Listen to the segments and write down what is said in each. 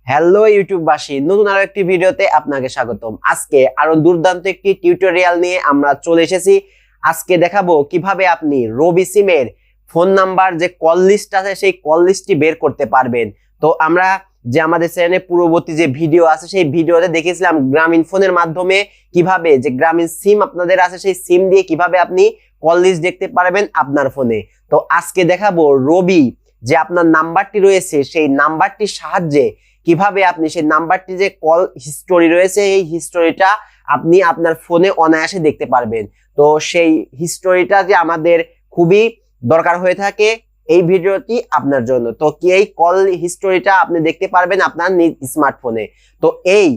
Hello ইউটিউববাসী, নতুন আরো একটি ভিডিওতে আপনাকে স্বাগতম। আজকে আরো দুর্দান্ত একটি টিউটোরিয়াল নিয়ে আমরা চলে এসেছি। আজকে দেখাবো কিভাবে আপনি রবি সিমের ফোন নাম্বার যে কল লিস্ট আছে সেই কল লিস্টটি বের করতে পারবেন। তো আমরা যে আমাদের চ্যানেলে পূর্ববর্তী যে ভিডিও আছে সেই ভিডিওতে দেখেছিলাম গ্রামীণ ফোনের মাধ্যমে কিভাবে যে গ্রামীণ সিম আপনাদের আছে সেই সিম দিয়ে কিভাবে আপনি কল লিস্ট দেখতে পারবেন আপনার ফোনে। তো আজকে দেখাবো রবি যে আপনার নাম্বারটি রয়েছে সেই নাম্বারটির সাহায্যে কিভাবে আপনি সেই নাম্বারটি যে কল হিস্টোরি রয়েছে এই হিস্টোরিটা আপনি আপনার ফোনে অনায়াসে দেখতে পারবেন। তো সেই হিস্টোরিটা যে আমাদের খুবই দরকার হয়ে থাকে, এই ভিডিওটি আপনার জন্য। তো কি এই কল হিস্টোরিটা আপনি দেখতে পারবেন আপনার নিজ স্মার্টফোনে। তো এই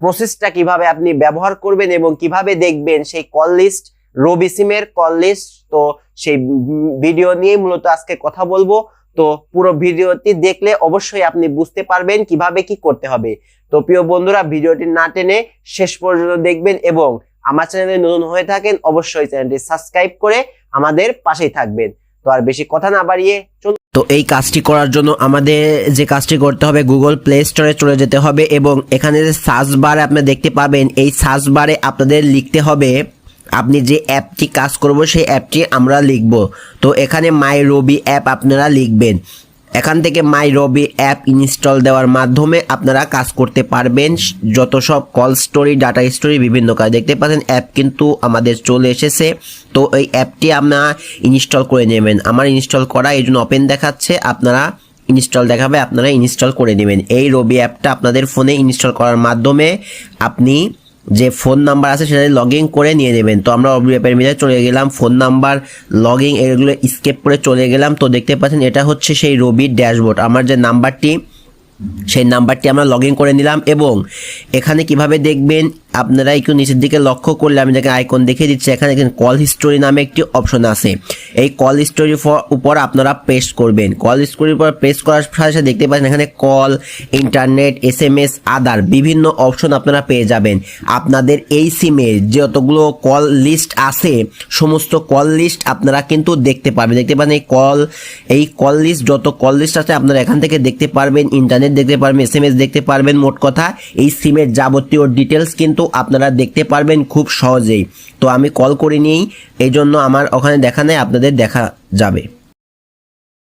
প্রসেসটা কিভাবে আপনি ব্যবহার করবেন এবং কিভাবে দেখবেন সেই কল লিস্ট, রবি সিমের কল লিস্ট, তো সেই ভিডিও নিয়ে মূলত আজকে কথা বলবো। তো পুরো ভিডিওটি দেখলে অবশ্যই আপনি বুঝতে পারবেন কিভাবে কি করতে হবে। তো প্রিয় বন্ধুরা, ভিডিওটি না টেনে শেষ পর্যন্ত দেখবেন এবং আমার চ্যানেলে নতুন হয়ে থাকেন অবশ্যই চ্যানেলটি সাবস্ক্রাইব করে আমাদের পাশেই থাকবেন। তো আর বেশি কথা না বাড়িয়ে চলুন। তো এই কাজটি করার জন্য আমাদের যে কাজটি করতে হবে, গুগল প্লে স্টোরে চলে যেতে হবে এবং এখানে যে সার্চ বারে আপনি দেখতে পাবেন, এই সার্চ বারে আপনাদের লিখতে হবে আপনি যে অ্যাপটি কাজ করব সেই অ্যাপটি আমরা লিখব। তো এখানে মাই রবি অ্যাপ আপনারা লিখবেন। এখান থেকে মাই রবি অ্যাপ ইনস্টল দেওয়ার মাধ্যমে আপনারা কাজ করতে পারবেন। যত সব কল স্টোরি, ডাটা স্টোরি, বিভিন্ন কাজ দেখতে পাচ্ছেন অ্যাপ কিন্তু আমাদের চলে এসেছে। তো এই অ্যাপটি আপনারা ইনস্টল করে নেবেন। আমার ইনস্টল করা, এই জন্য ওপেন দেখাচ্ছে, আপনারা ইনস্টল দেখাবে, আপনারা ইনস্টল করে নেবেন। এই রবি অ্যাপটা আপনাদের ফোনে ইনস্টল করার মাধ্যমে আপনি যে ফোন নাম্বার আছে সেটা লগ ইন করে নিয়ে নেবেন। তো আমরা রবি অ্যাপের মধ্যে চলে গেলাম, ফোন নাম্বার, লগ ইন এগুলো স্কেপ করে চলে গেলাম। তো দেখতে পাচ্ছেন এটা হচ্ছে সেই রবির ড্যাশবোর্ড। আমার যে নাম্বারটি সেই নাম্বারটি আমরা লগ ইন করে নিলাম এবং এখানে কিভাবে দেখবেন আপনারা একটু নিচের দিকে লক্ষ্য করলে আমি দেখেন আইকন দেখিয়ে দিচ্ছি, এখানে কল হিস্টোরি নামে একটি অপশন আছে। এই কল হিস্টোরির উপর আপনারা প্রেস করবেন। কল হিস্টোরির উপর প্রেস করার সাথে সাথে দেখতে পাচ্ছেন এখানে কল, ইন্টারনেট, SMS, আদার বিভিন্ন অপশন আপনারা পেয়ে যাবেন। আপনাদের এই সিমের যতগুলো কল লিস্ট আছে সমস্ত কল লিস্ট আপনারা কিন্তু দেখতে পারবেন। দেখতে পাবেন এই কল লিস্ট, যত কল লিস্ট আছে আপনারা এখান থেকে দেখতে পারবেন, ইন্টারনেট দেখতে পারবেন, SMS দেখতে পারবেন। মোট কথা এই সিমের যাবতীয় ডিটেলস কিন্তু আপনারা দেখতে পারবেন খুব সহজেই। তো আমি কল করিনি, এই জন্য আমার ওখানে দেখা নেই, আপনাদের দেখা যাবে।